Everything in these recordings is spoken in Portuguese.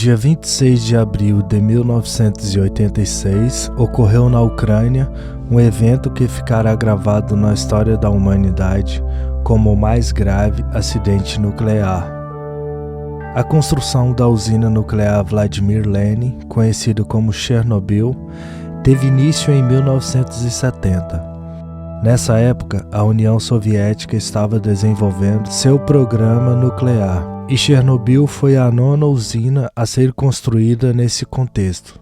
dia 26 de abril de 1986, ocorreu na Ucrânia um evento que ficará gravado na história da humanidade como o mais grave acidente nuclear. A construção da usina nuclear Vladimir Lenin, conhecida como Chernobyl, teve início em 1970. Nessa época, a União Soviética estava desenvolvendo seu programa nuclear, e Chernobyl foi a nona usina a ser construída nesse contexto.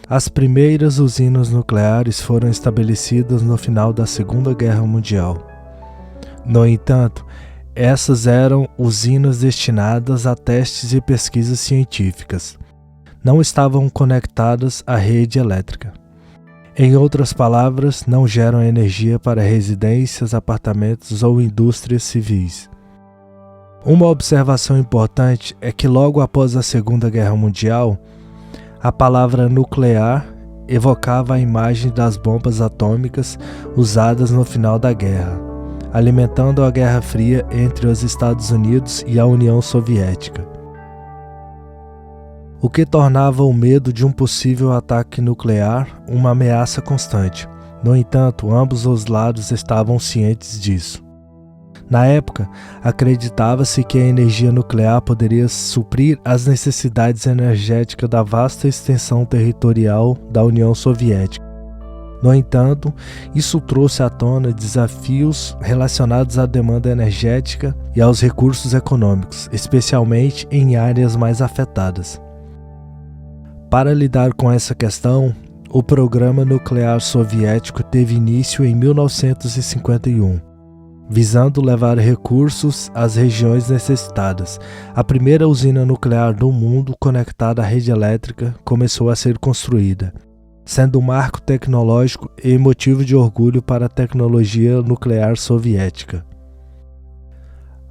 As primeiras usinas nucleares foram estabelecidas no final da Segunda Guerra Mundial. No entanto, essas eram usinas destinadas a testes e pesquisas científicas. Não estavam conectadas à rede elétrica. Em outras palavras, não geram energia para residências, apartamentos ou indústrias civis. Uma observação importante é que logo após a Segunda Guerra Mundial, a palavra nuclear evocava a imagem das bombas atômicas usadas no final da guerra, alimentando a Guerra Fria entre os Estados Unidos e a União Soviética, o que tornava o medo de um possível ataque nuclear uma ameaça constante. No entanto, ambos os lados estavam cientes disso. Na época, acreditava-se que a energia nuclear poderia suprir as necessidades energéticas da vasta extensão territorial da União Soviética. No entanto, isso trouxe à tona desafios relacionados à demanda energética e aos recursos econômicos, especialmente em áreas mais afetadas. Para lidar com essa questão, o programa nuclear soviético teve início em 1951. Visando levar recursos às regiões necessitadas. A primeira usina nuclear do mundo conectada à rede elétrica começou a ser construída, sendo um marco tecnológico e motivo de orgulho para a tecnologia nuclear soviética.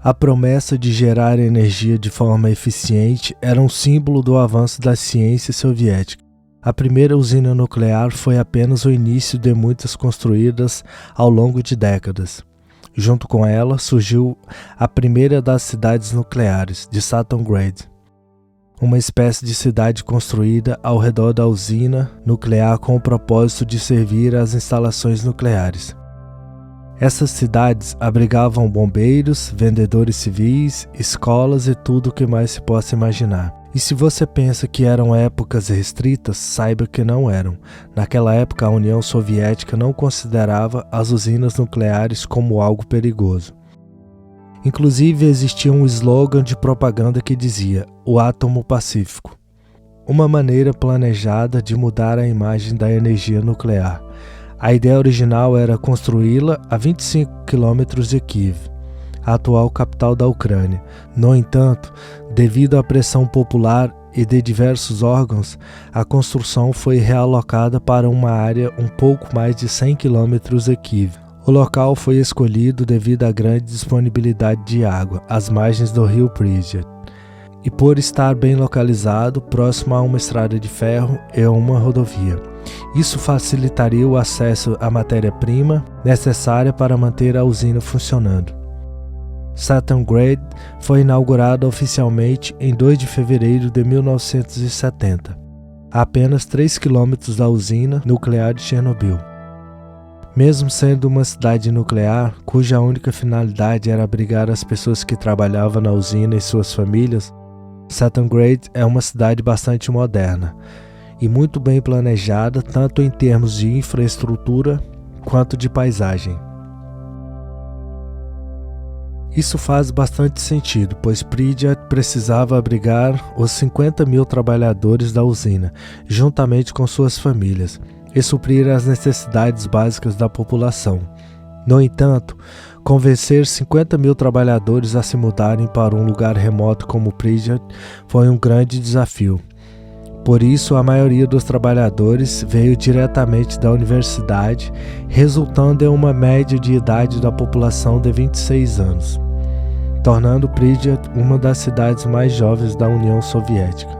A promessa de gerar energia de forma eficiente era um símbolo do avanço da ciência soviética. A primeira usina nuclear foi apenas o início de muitas construídas ao longo de décadas. Junto com ela, surgiu a primeira das cidades nucleares, de Stalingrad, uma espécie de cidade construída ao redor da usina nuclear com o propósito de servir às instalações nucleares. Essas cidades abrigavam bombeiros, vendedores civis, escolas e tudo o que mais se possa imaginar. E se você pensa que eram épocas restritas, saiba que não eram. Naquela época, a União Soviética não considerava as usinas nucleares como algo perigoso. Inclusive, existia um slogan de propaganda que dizia "O átomo pacífico", uma maneira planejada de mudar a imagem da energia nuclear. A ideia original era construí-la a 25 quilômetros de Kiev, a atual capital da Ucrânia. No entanto, devido à pressão popular e de diversos órgãos, a construção foi realocada para uma área um pouco mais de 100 quilômetros de Kiev. O local foi escolhido devido à grande disponibilidade de água, às margens do rio Pripyat, e por estar bem localizado, próximo a uma estrada de ferro e a uma rodovia. Isso facilitaria o acesso à matéria-prima necessária para manter a usina funcionando. Stalingrad foi inaugurada oficialmente em 2 de fevereiro de 1970, a apenas 3 quilômetros da usina nuclear de Chernobyl. Mesmo sendo uma cidade nuclear, cuja única finalidade era abrigar as pessoas que trabalhavam na usina e suas famílias, Stalingrad é uma cidade bastante moderna e muito bem planejada tanto em termos de infraestrutura quanto de paisagem. Isso faz bastante sentido, pois Pripyat precisava abrigar os 50 mil trabalhadores da usina, juntamente com suas famílias, e suprir as necessidades básicas da população. No entanto, convencer 50 mil trabalhadores a se mudarem para um lugar remoto como Pripyat foi um grande desafio. Por isso, a maioria dos trabalhadores veio diretamente da universidade, resultando em uma média de idade da população de 26 anos, tornando Pripyat uma das cidades mais jovens da União Soviética.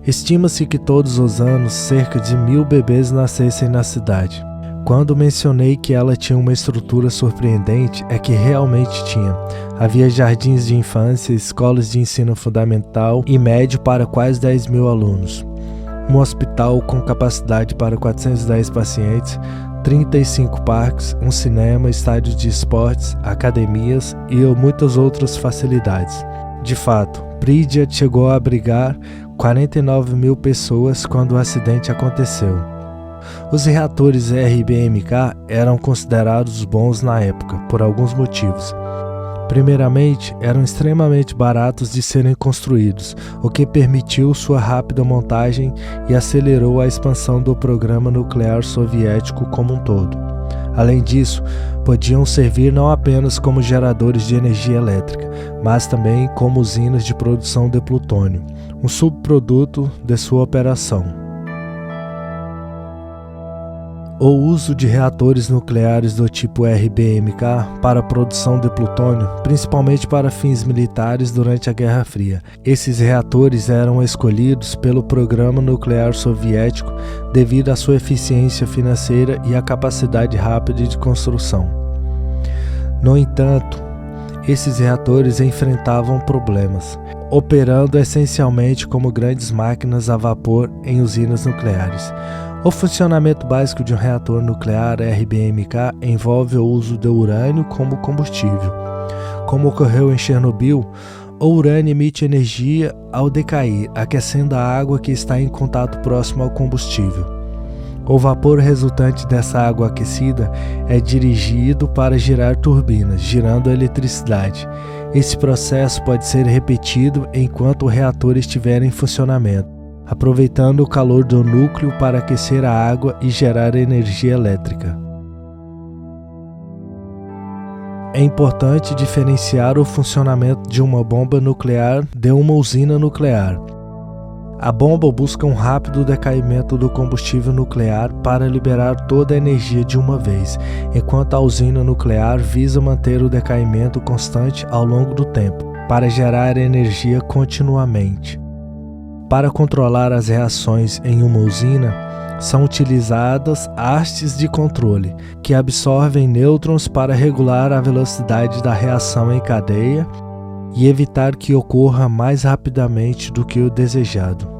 Estima-se que todos os anos cerca de 1000 bebês nascessem na cidade. Quando mencionei que ela tinha uma estrutura surpreendente, é que realmente tinha. Havia jardins de infância, escolas de ensino fundamental e médio para quase 10 mil alunos. Um hospital com capacidade para 410 pacientes, 35 parques, um cinema, estádios de esportes, academias e muitas outras facilidades. De fato, Pripyat chegou a abrigar 49 mil pessoas quando o acidente aconteceu. Os reatores RBMK eram considerados bons na época, por alguns motivos. Primeiramente, eram extremamente baratos de serem construídos, o que permitiu sua rápida montagem e acelerou a expansão do programa nuclear soviético como um todo. Além disso, podiam servir não apenas como geradores de energia elétrica, mas também como usinas de produção de plutônio, um subproduto de sua operação. O uso de reatores nucleares do tipo RBMK para a produção de plutônio, principalmente para fins militares durante a Guerra Fria. Esses reatores eram escolhidos pelo programa nuclear soviético devido à sua eficiência financeira e à capacidade rápida de construção. No entanto, esses reatores enfrentavam problemas, operando essencialmente como grandes máquinas a vapor em usinas nucleares. O funcionamento básico de um reator nuclear RBMK envolve o uso de urânio como combustível. Como ocorreu em Chernobyl, o urânio emite energia ao decair, aquecendo a água que está em contato próximo ao combustível. O vapor resultante dessa água aquecida é dirigido para girar turbinas, girando a eletricidade. Esse processo pode ser repetido enquanto o reator estiver em funcionamento, aproveitando o calor do núcleo para aquecer a água e gerar energia elétrica. É importante diferenciar o funcionamento de uma bomba nuclear de uma usina nuclear. A bomba busca um rápido decaimento do combustível nuclear para liberar toda a energia de uma vez, enquanto a usina nuclear visa manter o decaimento constante ao longo do tempo, para gerar energia continuamente. Para controlar as reações em uma usina, são utilizadas hastes de controle, que absorvem nêutrons para regular a velocidade da reação em cadeia e evitar que ocorra mais rapidamente do que o desejado.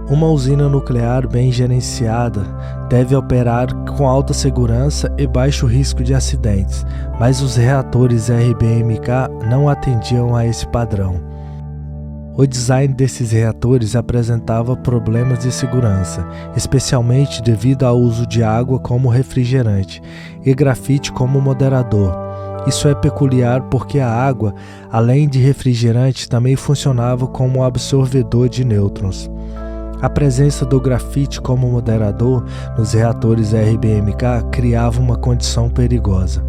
Uma usina nuclear bem gerenciada deve operar com alta segurança e baixo risco de acidentes, mas os reatores RBMK não atendiam a esse padrão. O design desses reatores apresentava problemas de segurança, especialmente devido ao uso de água como refrigerante e grafite como moderador. Isso é peculiar porque a água, além de refrigerante, também funcionava como absorvedor de nêutrons. A presença do grafite como moderador nos reatores RBMK criava uma condição perigosa.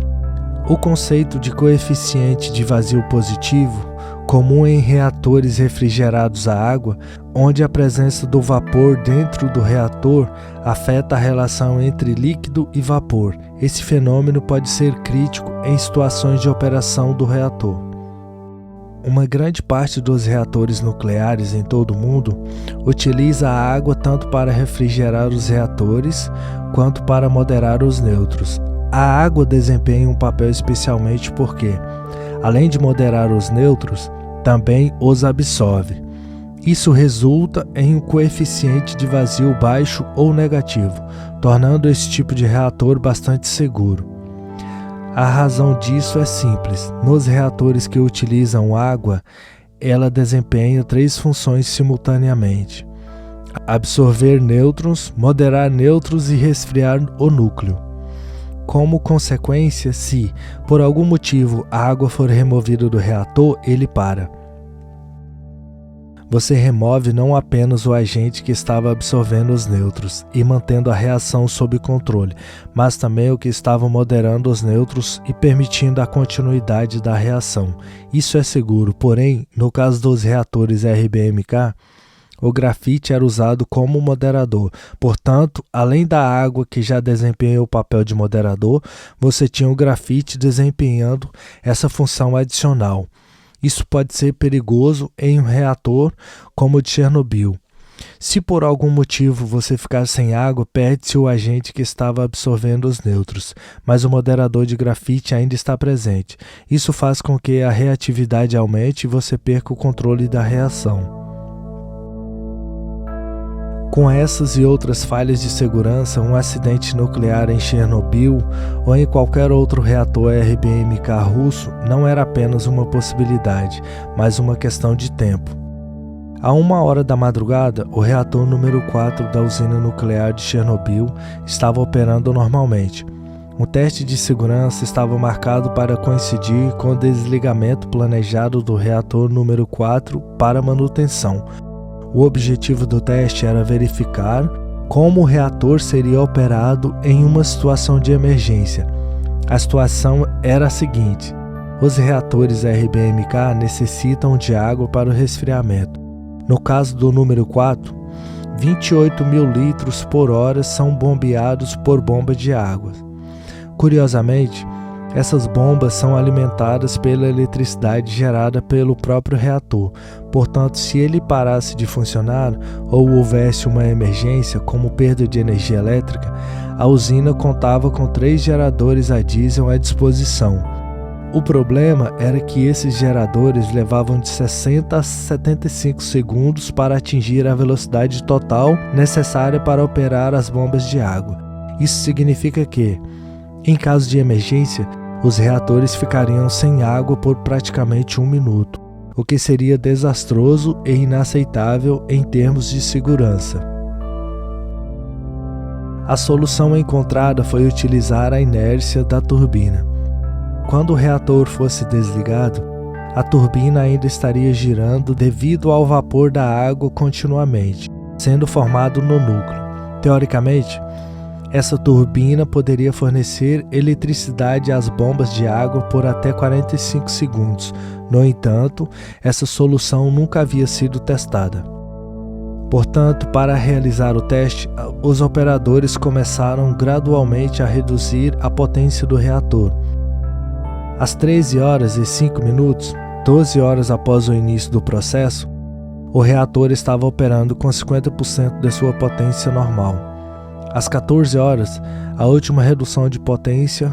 O conceito de coeficiente de vazio positivo, comum em reatores refrigerados a água, onde a presença do vapor dentro do reator afeta a relação entre líquido e vapor. Esse fenômeno pode ser crítico em situações de operação do reator. Uma grande parte dos reatores nucleares em todo o mundo utiliza a água tanto para refrigerar os reatores quanto para moderar os nêutrons. A água desempenha um papel especialmente porque, além de moderar os nêutrons, também os absorve. Isso resulta em um coeficiente de vazio baixo ou negativo, tornando esse tipo de reator bastante seguro. A razão disso é simples. Nos reatores que utilizam água, ela desempenha 3 funções simultaneamente: absorver nêutrons, moderar nêutrons e resfriar o núcleo. Como consequência, se, por algum motivo, a água for removida do reator, ele para. Você remove não apenas o agente que estava absorvendo os nêutrons e mantendo a reação sob controle, mas também o que estava moderando os nêutrons e permitindo a continuidade da reação. Isso é seguro, porém, no caso dos reatores RBMK, o grafite era usado como moderador. Portanto, além da água que já desempenha o papel de moderador, você tinha o grafite desempenhando essa função adicional. Isso pode ser perigoso em um reator como o de Chernobyl. Se por algum motivo você ficar sem água, perde-se o agente que estava absorvendo os nêutrons, mas o moderador de grafite ainda está presente. Isso faz com que a reatividade aumente e você perca o controle da reação. Com essas e outras falhas de segurança, um acidente nuclear em Chernobyl ou em qualquer outro reator RBMK russo não era apenas uma possibilidade, mas uma questão de tempo. À 1h da madrugada, o reator número 4 da usina nuclear de Chernobyl estava operando normalmente. Um teste de segurança estava marcado para coincidir com o desligamento planejado do reator número 4 para manutenção. O objetivo do teste era verificar como o reator seria operado em uma situação de emergência. A situação era a seguinte: os reatores RBMK necessitam de água para o resfriamento. No caso do número 4, 28.000 litros por hora são bombeados por bomba de água. Curiosamente, essas bombas são alimentadas pela eletricidade gerada pelo próprio reator. Portanto, se ele parasse de funcionar ou houvesse uma emergência, como perda de energia elétrica, a usina contava com 3 geradores a diesel à disposição. O problema era que esses geradores levavam de 60 a 75 segundos para atingir a velocidade total necessária para operar as bombas de água. Isso significa que, em caso de emergência, os reatores ficariam sem água por praticamente 1 minuto, o que seria desastroso e inaceitável em termos de segurança. A solução encontrada foi utilizar a inércia da turbina. Quando o reator fosse desligado, a turbina ainda estaria girando devido ao vapor da água continuamente, sendo formado no núcleo. Teoricamente, essa turbina poderia fornecer eletricidade às bombas de água por até 45 segundos. No entanto, essa solução nunca havia sido testada. Portanto, para realizar o teste, os operadores começaram gradualmente a reduzir a potência do reator. Às 13h05, 12 horas após o início do processo, o reator estava operando com 50% de sua potência normal. Às 14 horas, a última redução de potência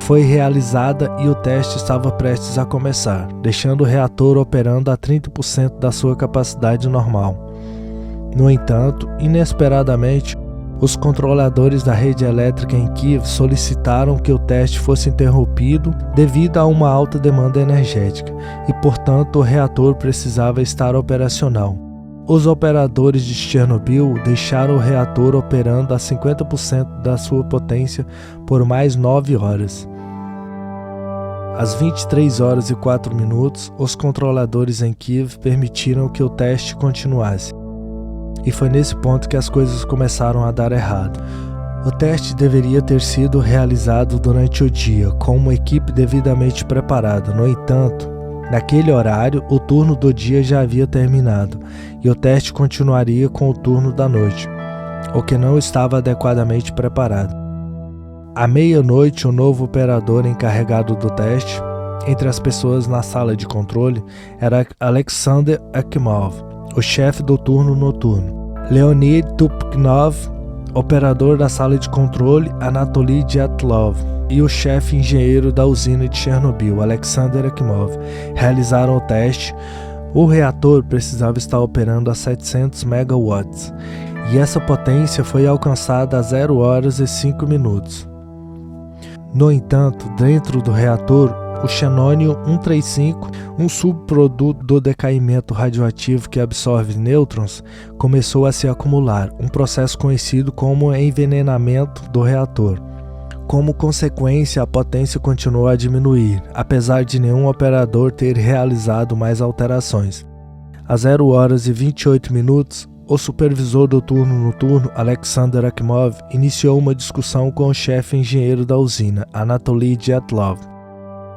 foi realizada e o teste estava prestes a começar, deixando o reator operando a 30% da sua capacidade normal. No entanto, inesperadamente, os controladores da rede elétrica em Kiev solicitaram que o teste fosse interrompido devido a uma alta demanda energética e, portanto, o reator precisava estar operacional. Os operadores de Chernobyl deixaram o reator operando a 50% da sua potência por mais 9 horas. Às 23h04, os controladores em Kiev permitiram que o teste continuasse. E foi nesse ponto que as coisas começaram a dar errado. O teste deveria ter sido realizado durante o dia, com uma equipe devidamente preparada. No entanto, naquele horário, o turno do dia já havia terminado, e o teste continuaria com o turno da noite, o que não estava adequadamente preparado. À meia-noite, o novo operador encarregado do teste, entre as pessoas na sala de controle, era Alexander Akimov, o chefe do turno noturno. Leonid Tupknov, operador da sala de controle, Anatoly Dyatlov, e o chefe engenheiro da usina de Chernobyl, Alexander Akimov, realizaram o teste. O reator precisava estar operando a 700 megawatts, e essa potência foi alcançada a 0h05. No entanto, dentro do reator, o xenônio-135, um subproduto do decaimento radioativo que absorve nêutrons, começou a se acumular, um processo conhecido como envenenamento do reator. Como consequência, a potência continuou a diminuir, apesar de nenhum operador ter realizado mais alterações. Às 0h28, o supervisor do turno noturno, Alexander Akimov, iniciou uma discussão com o chefe engenheiro da usina, Anatoly Dyatlov.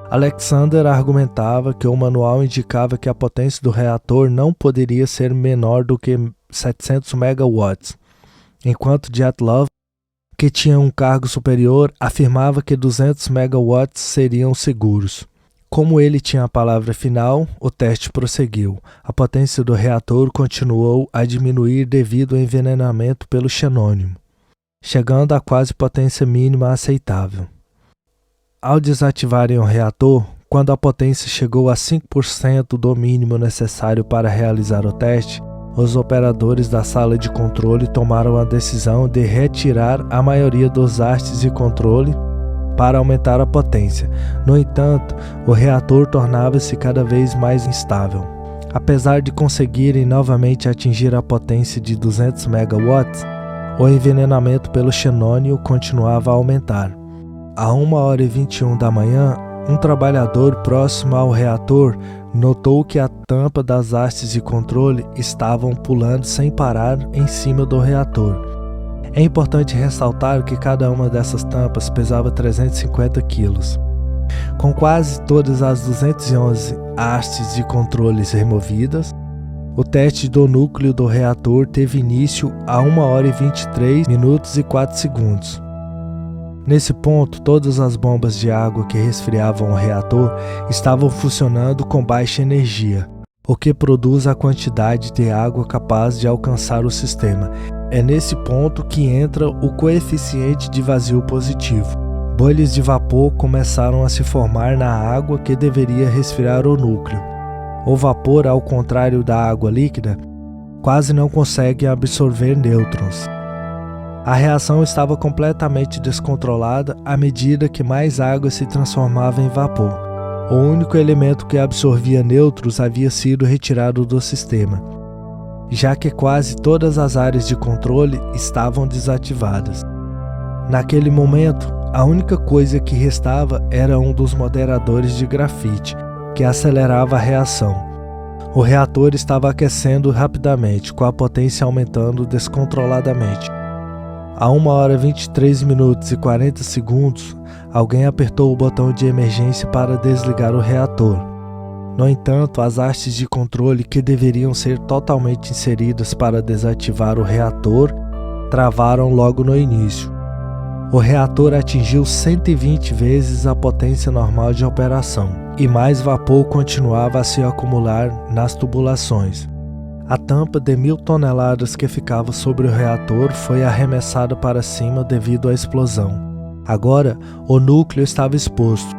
Alexander argumentava que o manual indicava que a potência do reator não poderia ser menor do que 700 megawatts, enquanto Dyatlov, que tinha um cargo superior, afirmava que 200 megawatts seriam seguros. Como ele tinha a palavra final, o teste prosseguiu. A potência do reator continuou a diminuir devido ao envenenamento pelo xenônio, chegando à quase potência mínima aceitável. Ao desativarem o reator, quando a potência chegou a 5% do mínimo necessário para realizar o teste, os operadores da sala de controle tomaram a decisão de retirar a maioria dos hastes de controle para aumentar a potência. No entanto, o reator tornava-se cada vez mais instável. Apesar de conseguirem novamente atingir a potência de 200 megawatts, o envenenamento pelo xenônio continuava a aumentar. À 1h21 da manhã, um trabalhador próximo ao reator notou que a tampa das hastes de controle estavam pulando sem parar em cima do reator. É importante ressaltar que cada uma dessas tampas pesava 350 quilos. Com quase todas as 211 hastes de controles removidas, o teste do núcleo do reator teve início a 1h23 minutos e 4 segundos. Nesse ponto, todas as bombas de água que resfriavam o reator estavam funcionando com baixa energia, o que produz a quantidade de água capaz de alcançar o sistema. É nesse ponto que entra o coeficiente de vazio positivo. Bolhas de vapor começaram a se formar na água que deveria resfriar o núcleo. O vapor, ao contrário da água líquida, quase não consegue absorver nêutrons. A reação estava completamente descontrolada à medida que mais água se transformava em vapor. O único elemento que absorvia nêutrons havia sido retirado do sistema, já que quase todas as áreas de controle estavam desativadas. Naquele momento, a única coisa que restava era um dos moderadores de grafite, que acelerava a reação. O reator estava aquecendo rapidamente, com a potência aumentando descontroladamente. A 1h23 minutos e 40 segundos, alguém apertou o botão de emergência para desligar o reator. No entanto, as hastes de controle que deveriam ser totalmente inseridas para desativar o reator travaram logo no início. O reator atingiu 120 vezes a potência normal de operação, e mais vapor continuava a se acumular nas tubulações. A tampa de 1.000 toneladas que ficava sobre o reator foi arremessada para cima devido à explosão. Agora, o núcleo estava exposto,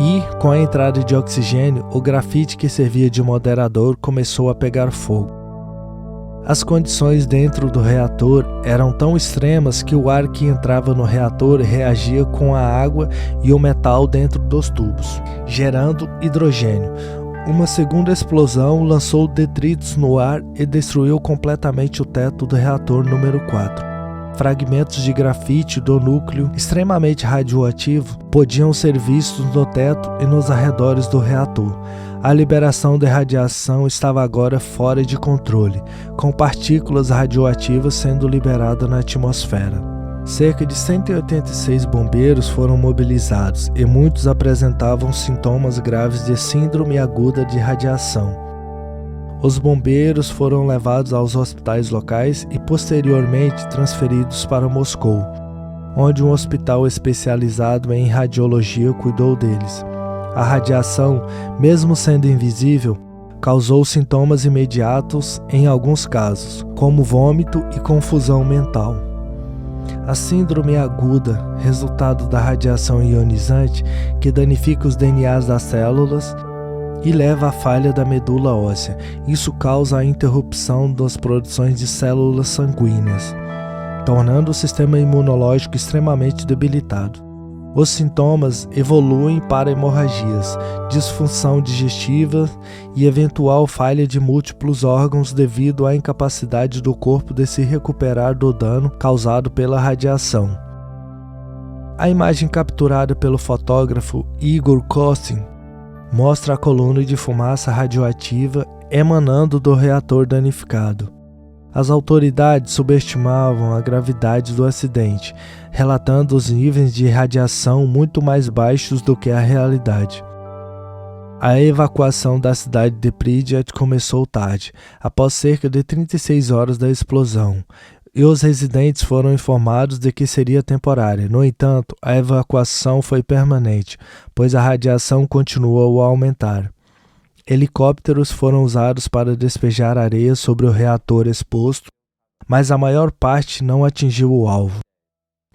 e, com a entrada de oxigênio, o grafite que servia de moderador começou a pegar fogo. As condições dentro do reator eram tão extremas que o ar que entrava no reator reagia com a água e o metal dentro dos tubos, gerando hidrogênio. Uma segunda explosão lançou detritos no ar e destruiu completamente o teto do reator número 4. Fragmentos de grafite do núcleo extremamente radioativo podiam ser vistos no teto e nos arredores do reator. A liberação de radiação estava agora fora de controle, com partículas radioativas sendo liberadas na atmosfera. Cerca de 186 bombeiros foram mobilizados e muitos apresentavam sintomas graves de síndrome aguda de radiação. Os bombeiros foram levados aos hospitais locais e posteriormente transferidos para Moscou, onde um hospital especializado em radiologia cuidou deles. A radiação, mesmo sendo invisível, causou sintomas imediatos em alguns casos, como vômito e confusão mental. A síndrome aguda, resultado da radiação ionizante, que danifica os DNAs das células e leva à falha da medula óssea. Isso causa a interrupção das produções de células sanguíneas, tornando o sistema imunológico extremamente debilitado. Os sintomas evoluem para hemorragias, disfunção digestiva e eventual falha de múltiplos órgãos devido à incapacidade do corpo de se recuperar do dano causado pela radiação. A imagem capturada pelo fotógrafo Igor Kostin mostra a coluna de fumaça radioativa emanando do reator danificado. As autoridades subestimavam a gravidade do acidente, relatando os níveis de radiação muito mais baixos do que a realidade. A evacuação da cidade de Pripyat começou tarde, após cerca de 36 horas da explosão. e os residentes foram informados de que seria temporária. No entanto, a evacuação foi permanente, pois a radiação continuou a aumentar. Helicópteros foram usados para despejar areia sobre o reator exposto, mas a maior parte não atingiu o alvo.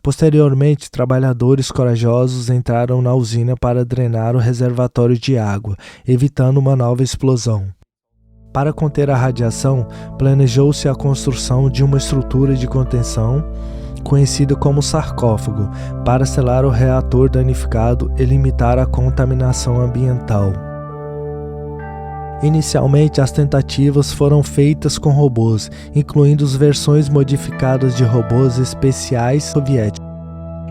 Posteriormente, trabalhadores corajosos entraram na usina para drenar o reservatório de água, evitando uma nova explosão. Para conter a radiação, planejou-se a construção de uma estrutura de contenção, conhecida como sarcófago, para selar o reator danificado e limitar a contaminação ambiental. Inicialmente, as tentativas foram feitas com robôs, incluindo versões modificadas de robôs especiais soviéticos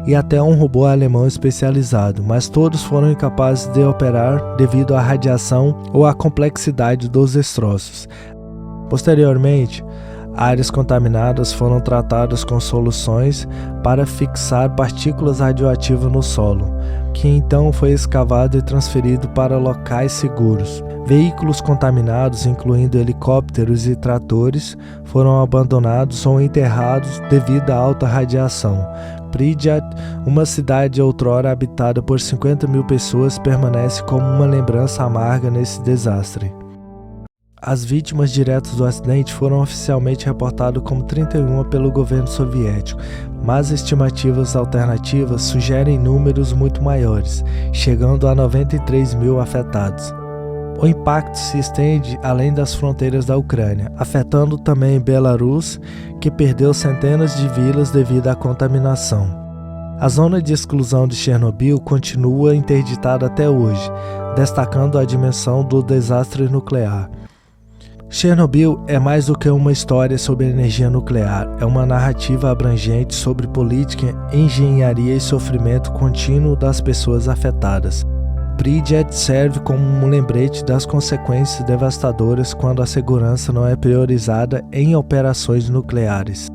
e até um robô alemão especializado, mas todos foram incapazes de operar devido à radiação ou à complexidade dos destroços. Posteriormente, áreas contaminadas foram tratadas com soluções para fixar partículas radioativas no solo, que então foi escavado e transferido para locais seguros. Veículos contaminados, incluindo helicópteros e tratores, foram abandonados ou enterrados devido à alta radiação. Pripyat, uma cidade outrora habitada por 50.000 pessoas, permanece como uma lembrança amarga nesse desastre. As vítimas diretas do acidente foram oficialmente reportadas como 31 pelo governo soviético, mas estimativas alternativas sugerem números muito maiores, chegando a 93.000 afetados. O impacto se estende além das fronteiras da Ucrânia, afetando também Belarus, que perdeu centenas de vilas devido à contaminação. A zona de exclusão de Chernobyl continua interditada até hoje, destacando a dimensão do desastre nuclear. Chernobyl é mais do que uma história sobre energia nuclear, é uma narrativa abrangente sobre política, engenharia e sofrimento contínuo das pessoas afetadas. Pripyat serve como um lembrete das consequências devastadoras quando a segurança não é priorizada em operações nucleares.